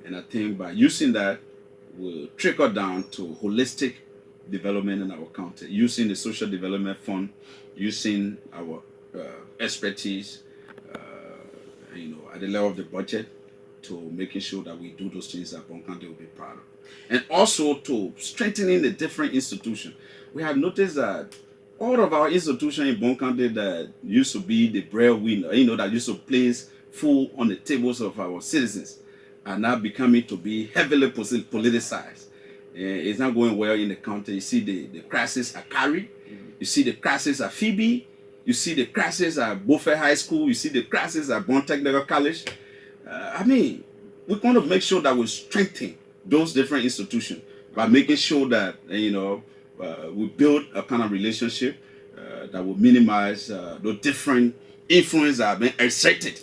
and I think by using that, we'll trickle down to holistic development in our county, using the social development fund, using our expertise, at the level of the budget, to making sure that we do those things that Bon County will be proud of. And also to strengthening the different institutions. We have noticed that all of our institutions in Bon County that used to be the breadwinner, that used to place food on the tables of our citizens, are now becoming to be heavily politicized. It's not going well in the county. You see the crisis at Kari, you see the crisis at Phoebe, you see the crisis at Beaufort High School, you see the crisis at Bon Technical College. We're going to make sure that we strengthen those different institutions by making sure that, we build a kind of relationship that will minimize the different influence that have been exerted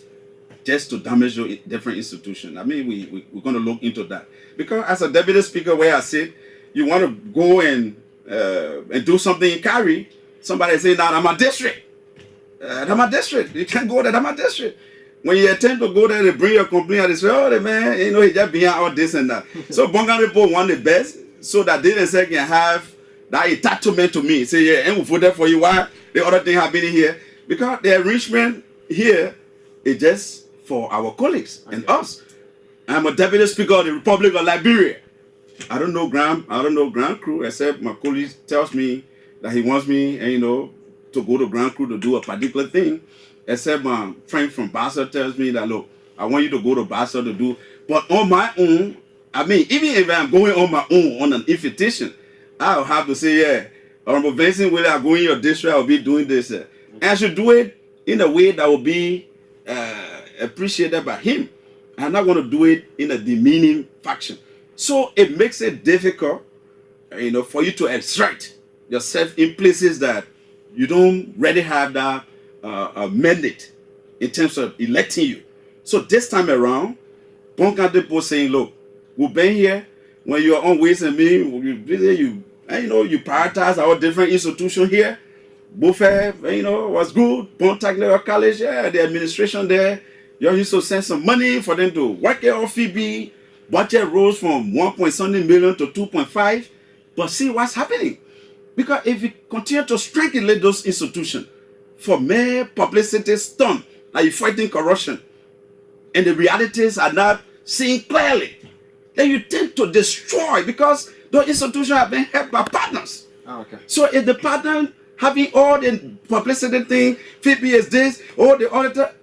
just to damage your different institutions. We're going to look into that. Because as a deputy speaker, where I sit, you want to go and do something in Kari, somebody say, "Now, I'm a district. You can't go there, I'm a district." When you attempt to go there, they bring your complaint and they say, oh, the man, he just behind all this and that. So Bonga people want the best so that they themselves can have that entitlement to me. Say, yeah, and we voted for you. Why the other thing happening here? Because the enrichment here is just for our colleagues and us. I'm a deputy speaker of the Republic of Liberia. I don't know Grand Crew except my colleague tells me that he wants me, to go to Grand Crew to do a particular thing. Except my friend from Basel tells me that, look, I want you to go to Basel to do, but on my own, I mean, even if I'm going on my own on an invitation, I'll have to say, yeah, Honorable Vincent, will I go in your district, I'll be doing this. And I should do it in a way that will be appreciated by him. I'm not going to do it in a demeaning fashion. So it makes it difficult, for you to extract yourself in places that you don't really have that mandate in terms of electing you. So this time around, Bonka Depo saying, look, we've been here when you're on Ways and Me, you prioritize our different institutions here. Buffet, was good. Bon Technical College, yeah, the administration there, you used to send some money for them to work it off FEB. Budget rose from 1.something million to 2.5. But see what's happening. Because if you continue to strengthen those institutions for mere publicity stunt, like you're fighting corruption, and the realities are not seen clearly, then you tend to destroy because those institutions have been helped by partners. Oh, okay. So if the partner having all the publicity thing, FIPI is this, all the auditor,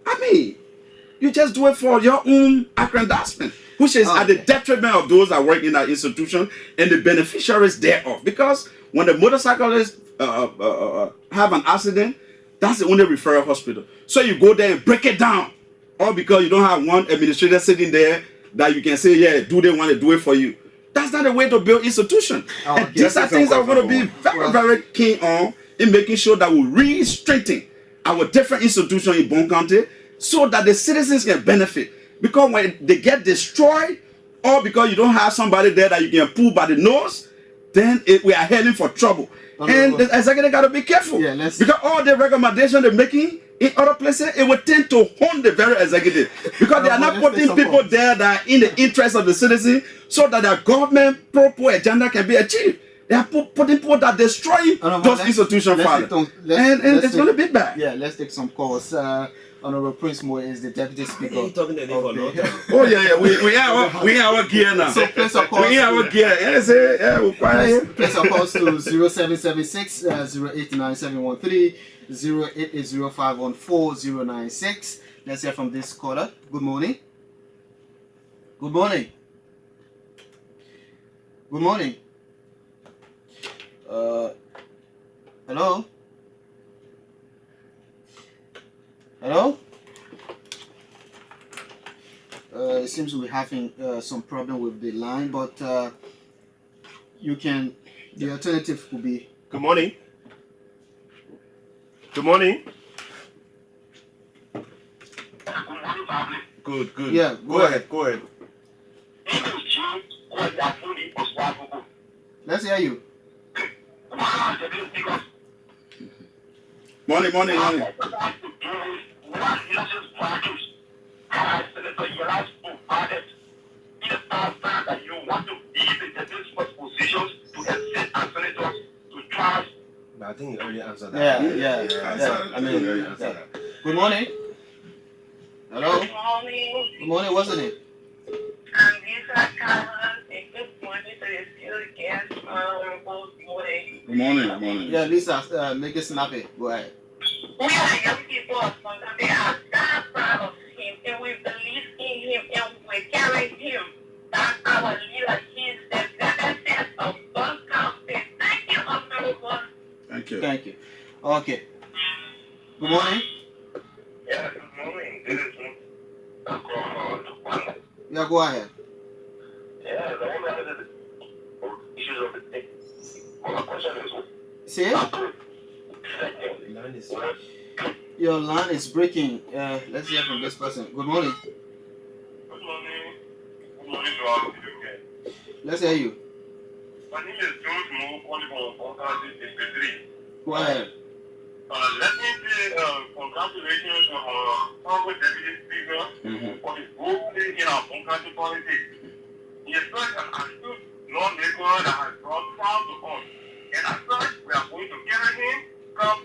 you just do it for your own aggrandizement, which is at the detriment of those that work in that institution and the beneficiaries thereof. Because when the motorcyclists have an accident, that's the only referral hospital. So you go there and break it down. All because you don't have one administrator sitting there that you can say, yeah, do they want to do it for you? That's not the way to build institutions. And these are things that we're going to be very, very keen on in making sure that we re-strengthen our different institutions in Bon County so that the citizens can benefit. Because when they get destroyed, or because you don't have somebody there that you can pull by the nose, then we are heading for trouble. And the executive got to be careful. Yeah, because all the recommendations they're making in other places, it will tend to harm the very executive. Because they are not putting people there that are in the interest of the citizen so that their government proper agenda can be achieved. They are putting people that destroy those institutions, Father. And it's going to be bad. Yeah, let's take some calls. Honorable Prince Moye is the Deputy Speaker. Talking to for Oh yeah, we are our gear now. So place of calls. We are our gear. Yes, we're quiet. Place of calls to 0776 089713 080514 Let's hear from this caller. Good morning. Good morning. Good morning. Hello. Hello? It seems we're having some problem with the line, but the alternative could be... Good morning. Good morning. Good. Yeah, go ahead. Let's hear you. Morning. I think you already answered that. Yeah. Good morning. Hello. Good morning. What's the name? I'm Lisa Collins, and good morning to the field guest, Honorable Moye. Good morning. Yeah, Lisa, make it snappy. Go ahead. We are young people of Songa. They are God proud of him, and we believe in him, and we carry him. That's our leader. He's the benefit of Bon County. Thank you, Honorable. Thank you. Okay. Good morning. Yeah, good morning. This is Yeah, go ahead. Yeah, the one that is issues of the day. My question is, Say it? Your line is breaking. Let's hear from this person. Good morning. Good morning. Good morning to all of you again. Let's hear you. My name is George Mo, calling from Bon County, District 3. Go ahead. Let me say, congratulations to our Deputy Speaker for his ruling in our own country politics. He is such an astute lawmaker that has brought proud to us. And as such, we are going to carry him come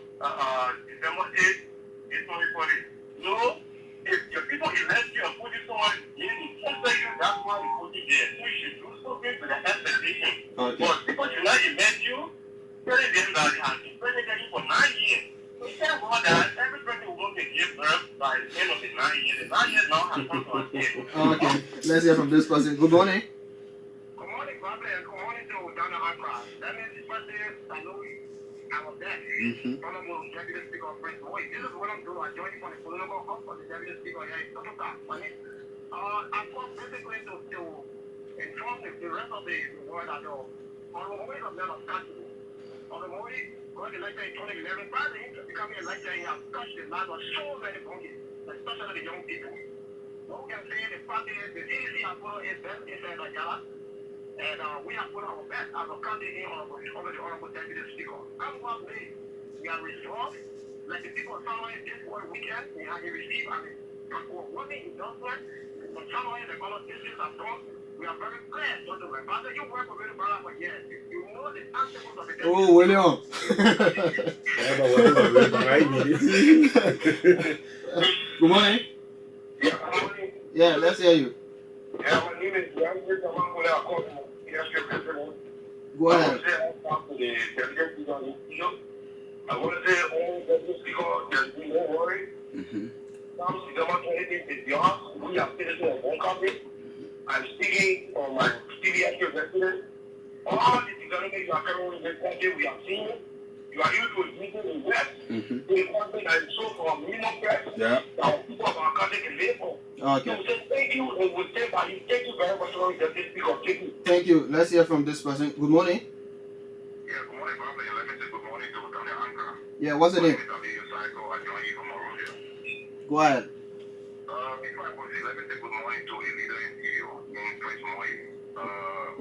December 8th in 2020. No, if your people elect you and put it someone in, expect you, that's why we put it there. So you should do something to the expectation. Okay. But people should not elect you, telling them that they have been president for 9 years. So tell God that every person will going to give birth by the end of the 9 years. The 9 years now has come to an end. Okay. Let's hear from this person. Good morning. Good morning, Bobby, and good morning to Donna Accra. That means the first day I know I was there. Honorable Deputy Speaker of Prince Moye. This is what I'm doing. I'm joining from the political hub for the Deputy Speaker here in Sotoka. I've come basically to inform the rest of the world that Honorable Moye is a man of country. Honorable Moye got elected in 2011. Prior to him becoming elected, he has touched the lives of so many Congolans, especially the young people. What we can say the fact is the DDC has put his best in the gala. And we have put our best as a candidate over the Honorable Deputy Speaker. That's what we are resolved. Like the people of Samoa this weekend, they have received an overwhelming endorsement from Samoa and the other districts have done. We are very glad, gentlemen. Brother, you work with the brother for years. You know the principles of the deputy. Oh, William. Good morning. Yeah, good morning. Yeah, let's hear you. Yeah, my name is Jan Witamangula. Go ahead. I want to say, all the speaker, there's been no worry. Now, we are citizens of one country. I'm speaking on my CBS resident. All the development you are carrying in this country, we are seeing. You are used to meeting in West, in the country that is so for minimum price. Yeah. That people of our country can live for. Okay. So say thank you, and we say by you. Thank you very much for the speaker. Thank you. Thank you. Let's hear from this person. Good morning. Yeah, good morning, Bobby. Let me say good morning to Daniel Anka. Yeah, what's the name? Go ahead. Before I proceed, let me say good morning to a leader in EU, in Prince Moye. I'm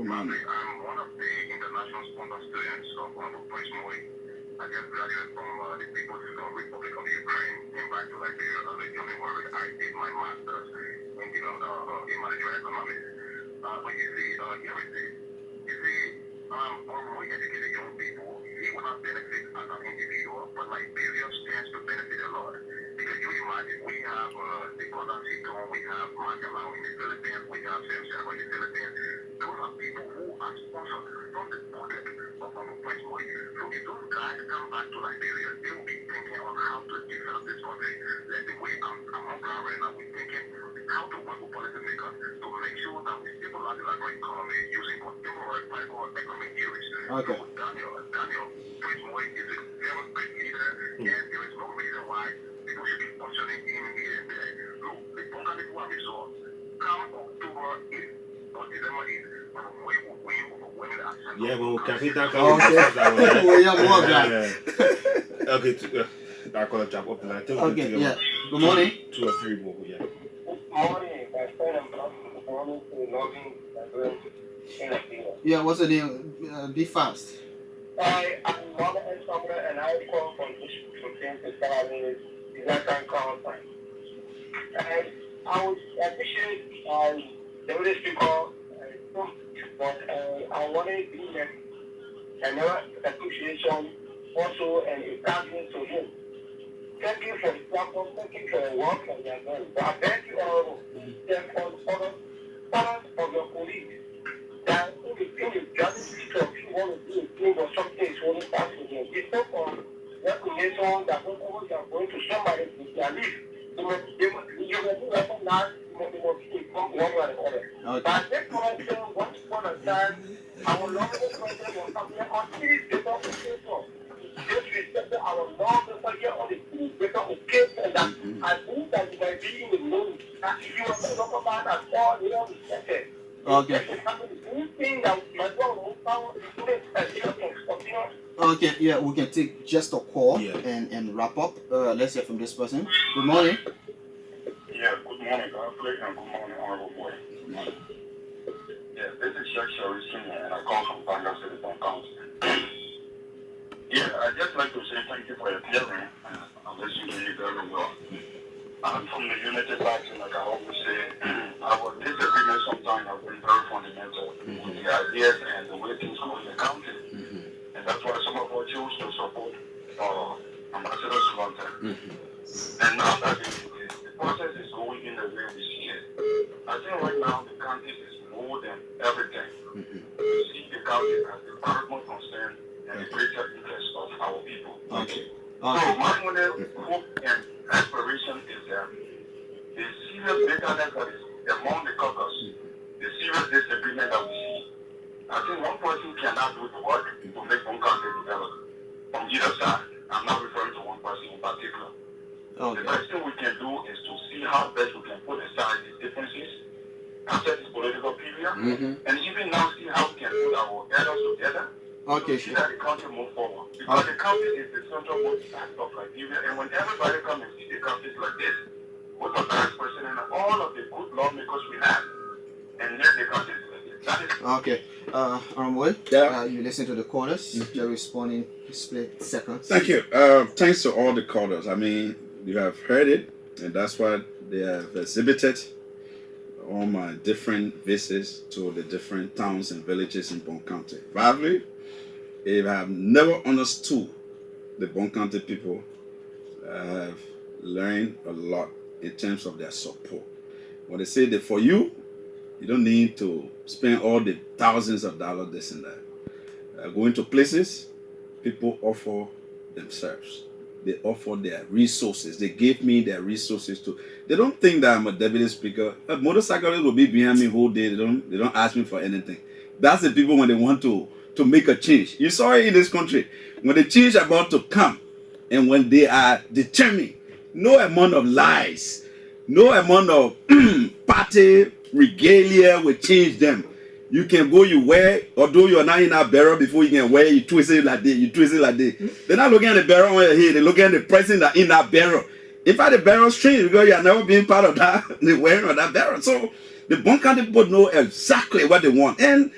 one of the international sponsor students of Prince Moye. I just graduated from the People's Republic of Ukraine, came back to Liberia as a young warrior. I did my master's in management economics. But you see, here it is. You see, Moye educated young people. He will not benefit as an individual, but Liberia stands to benefit a lot. Because you imagine, we have the Golden Seaton, we have Mangalau in the Philippines, we have Sam Shaba in the Philippines. Those are people who are sponsored from the budget of our Prince Moye. So if those guys come back to Liberia, they will be thinking on how to develop this country. Like the way I'm on ground right now, we're thinking how to work with policymakers to make sure that we stabilize the agro economy using contemporary economic theories. Okay. So Daniel, Prince Moye is a very great leader, and there is no reason why people should be questioning him here and there. Look, the Bongani who have resolved, come October 8th or December 8th, we will win overwhelming accent. Yeah, but can we talk Okay. William, more of that. Okay, I call it drop off the line. Okay, yeah. Good morning. 2 or 3 more, yeah. Good morning, my friend and brother. Good morning to loving in Liberia. Yeah, what's the name? Be fast. I am Mother and Samuel, and I call from this routine to start with the American conference. And I would appreciate the English speaker, but I wanted to give them another appreciation also and encouragement to him. Thank you for the platform, thank you for the work that you have done. But thank you all on others of your colleagues. That in the gathering speaker, if you want to do a thing or something is only passing him. It's not for recognition that whenever you are going to somebody with their leave, you must recognize, you must become one way or the other. Okay. But this connection, once upon a time, our lovable president was something on three different occasions. Just respected our law before here on the three different occasions that I think that you might be in the mood. That if you want to talk about at all, you don't respect it. Okay. Okay, yeah, we can take just a call and wrap up. Let's hear from this person. Good morning. Yeah, good morning, Conflict, and good morning, Honorable Boy. Yeah, this is Sheikh Sharif Senior, and I call from Banga City, County. Yeah, I'd just like to say thank you for your hearing. I'm listening to you very well. I'm from the unity party, like I always say. Our disagreement sometimes have been very fundamental with the ideas and the way things go in the country. And that's why some of us choose to support Ambassador Sulanta. And now that the process is going in the way we see it, I think right now the county is more than everything. We see the county as the paramount concern and the greater interest of our people. Okay. So my only hope and aspiration is that the serious bitterness that is among the caucus, the serious disagreement that we see, I think one person cannot do the work to make one country develop from either side. I'm not referring to one person in particular. The best thing we can do is to see how best we can put aside these differences after this political period, and even now see how we can put our elders together to see that the country move forward. Because the country is the central most act of Nigeria, and when everybody comes and see the countries like this, with the vice president and all of the good lawmakers we have, and yet the country is like this. That is Okay. Moye, you listen to the callers. You're responding split seconds. Thank you. Thanks to all the callers. I mean, you have heard it, and that's what they have exhibited on my different visits to the different towns and villages in Bon County. Probably, if I have never understood the Bon County people, I have learned a lot in terms of their support. When they say that for you, you don't need to spend all the thousands of dollars, this and that. Going to places, people offer themselves. They offer their resources. They gave me their resources too. They don't think that I'm a deputy speaker. A motorcyclist will be behind me whole day. They don't ask me for anything. That's the people when they want to make a change. You saw it in this country. When the change is about to come, and when they are determined, no amount of lies, no amount of party regalia will change them. You can go, you wear, although you're not in a barrel before you can wear, you twist it like this, you twist it like this. They're not looking at the barrel on your head, they're looking at the person that in that barrel. In fact, the barrel strange because you have never been part of that, the wearing of that barrel. So the Bon County people know exactly what they want. And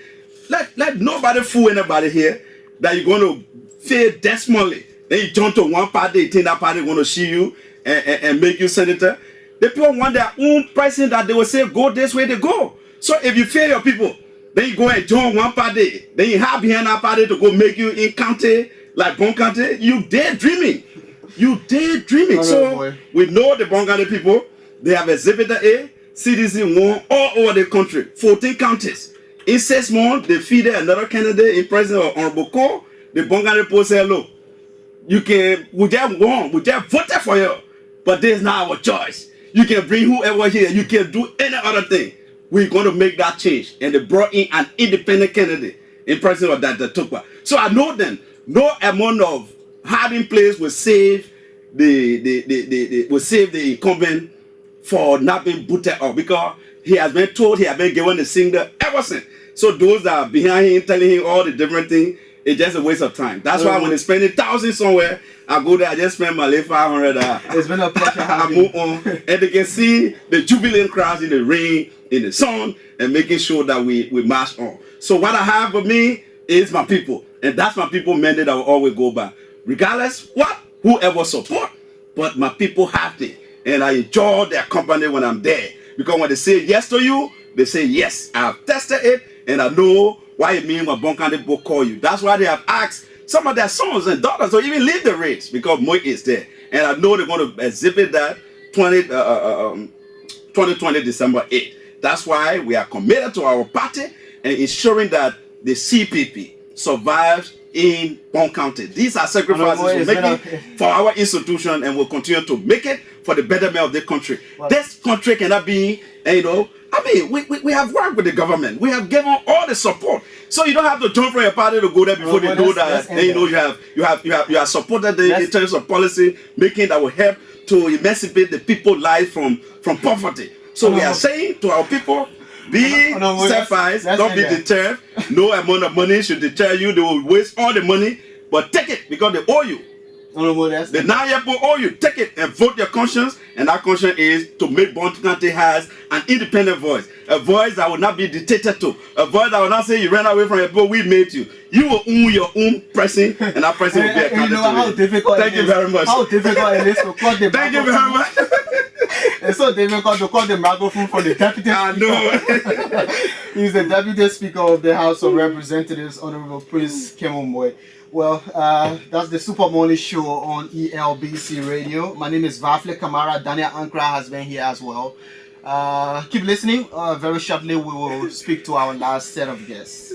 let nobody fool anybody here that you're going to fail desperately. Then you jump to one party, you think that party going to see you and make you senator. The people want their own person that they will say, go this way, they go. So if you fail your people, then you go and join one party. Then you have behind that party to go make you in county, like Bon County. You daydreaming. You daydreaming. So we know the Bon County people, they have exhibited a CDC won all over the country, 14 counties. In 6 months, they defeated another candidate in President of Honorable Cole. The Bon County people said, look, we just won, we just voted for you, but this is not our choice. You can bring whoever here, you can do any other thing. We're going to make that change. And they brought in an independent candidate in President of that Tukwa. So I know then, no amount of hiding place will save the incumbent for not being booted up, because he has been told, he has been given the signal ever since. So those that are behind him, telling him all the different things, it's just a waste of time. That's why when they spend thousands somewhere, I go there, I just spend my late 500. It's been a pleasure. I move on, and they can see the jubilant crowds in the rain, in the sun, and making sure that we march on. So what I have with me is my people, and that's my people mandate I will always go by, regardless whoever support. But my people happy, and I enjoy their company when I'm there, because when they say yes to you, they say yes. I've tested it, and I know why it means when Bon County people call you. That's why they have asked some of their sons and daughters to even leave the race, because Moye is there. And I know they're going to exhibit that 2020 December 8th. That's why we are committed to our party and ensuring that the CPP survives in Bon County. These are sacrifices we're making for our institution, and we'll continue to make it for the betterment of the country. This country cannot be, we have worked with the government. We have given all the support. So you don't have to jump from your party to go there before they know that you have supported in terms of policy making that will help to emancipate the people's life from poverty. So we are saying to our people, be sacrificed, don't be deterred. No amount of money should deter you. They will waste all the money, but take it because they owe you. The Nayabo owe you. Take it and vote your conscience, and that conscience is to make Bon County has an independent voice, a voice that will not be dictated to, a voice that will not say you ran away from your people, we made you. You will own your own person, and that person will be accountable to you. Thank you very much. How difficult it is to cut the Thank you very much. It's so difficult to call the microphone for the deputy speaker. I know. He's the deputy speaker of the House of Representatives, Honorable Prince Kermue. Well, that's the Super Morning Show on ELBC Radio. My name is Vafle Kamara. Daniel Ankra has been here as well. Keep listening. Very shortly, we will speak to our last set of guests.